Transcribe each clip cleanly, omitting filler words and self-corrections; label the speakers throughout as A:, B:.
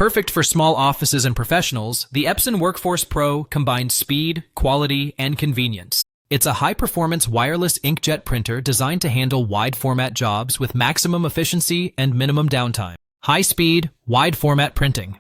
A: Perfect for small offices and professionals, the Epson Workforce Pro combines speed, quality, and convenience. It's a high-performance wireless inkjet printer designed to handle wide-format jobs with maximum efficiency and minimum downtime. High-speed, wide-format printing.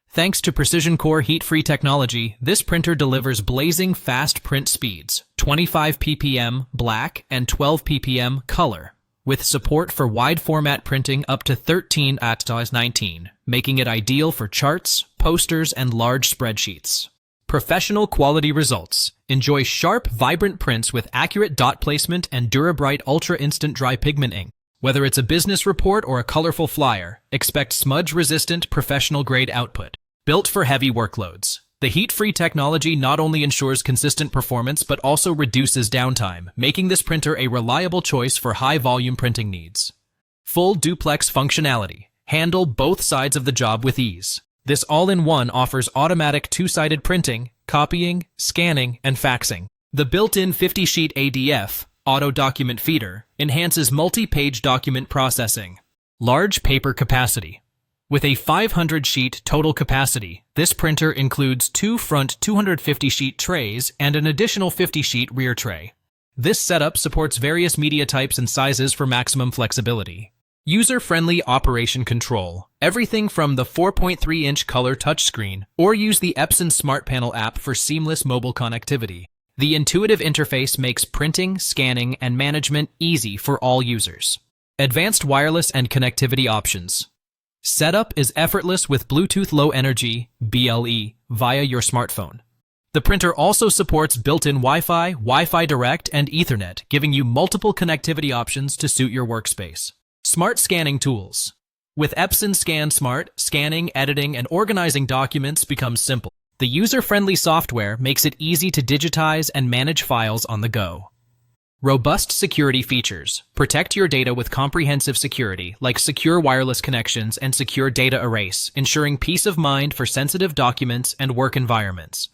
A: Thanks to Precision Core heat-free technology, this printer delivers blazing fast print speeds, 25 ppm black and 12 ppm color, with support for wide-format printing up to 13 at 19, making it ideal for charts, posters, and large spreadsheets. Professional quality results. Enjoy sharp, vibrant prints with accurate dot placement and DuraBrite Ultra Instant Dry Pigment ink. Whether it's a business report or a colorful flyer, expect smudge-resistant, professional-grade output. Built for heavy workloads, the heat-free technology not only ensures consistent performance but also reduces downtime, making this printer a reliable choice for high-volume printing needs. Full duplex functionality. Handle both sides of the job with ease. This all-in-one offers automatic two-sided printing, copying, scanning, and faxing. The built-in 50-sheet ADF, auto document feeder, enhances multi-page document processing. Large paper capacity. With a 500-sheet total capacity, this printer includes two front 250-sheet trays and an additional 50-sheet rear tray. This setup supports various media types and sizes for maximum flexibility. User-friendly operation control. Everything from the 4.3-inch color touchscreen, or use the Epson Smart Panel app for seamless mobile connectivity. The intuitive interface makes printing, scanning, and management easy for all users. Advanced wireless and connectivity options. Setup is effortless with Bluetooth Low Energy (BLE) via your smartphone. The printer also supports built-in Wi-Fi, Wi-Fi Direct, and Ethernet, giving you multiple connectivity options to suit your workspace. Smart scanning tools. With Epson Scan Smart, scanning, editing, and organizing documents becomes simple. The user-friendly software makes it easy to digitize and manage files on the go. Robust security features. Protect your data with comprehensive security, like secure wireless connections and secure data erase, ensuring peace of mind for sensitive documents and work environments.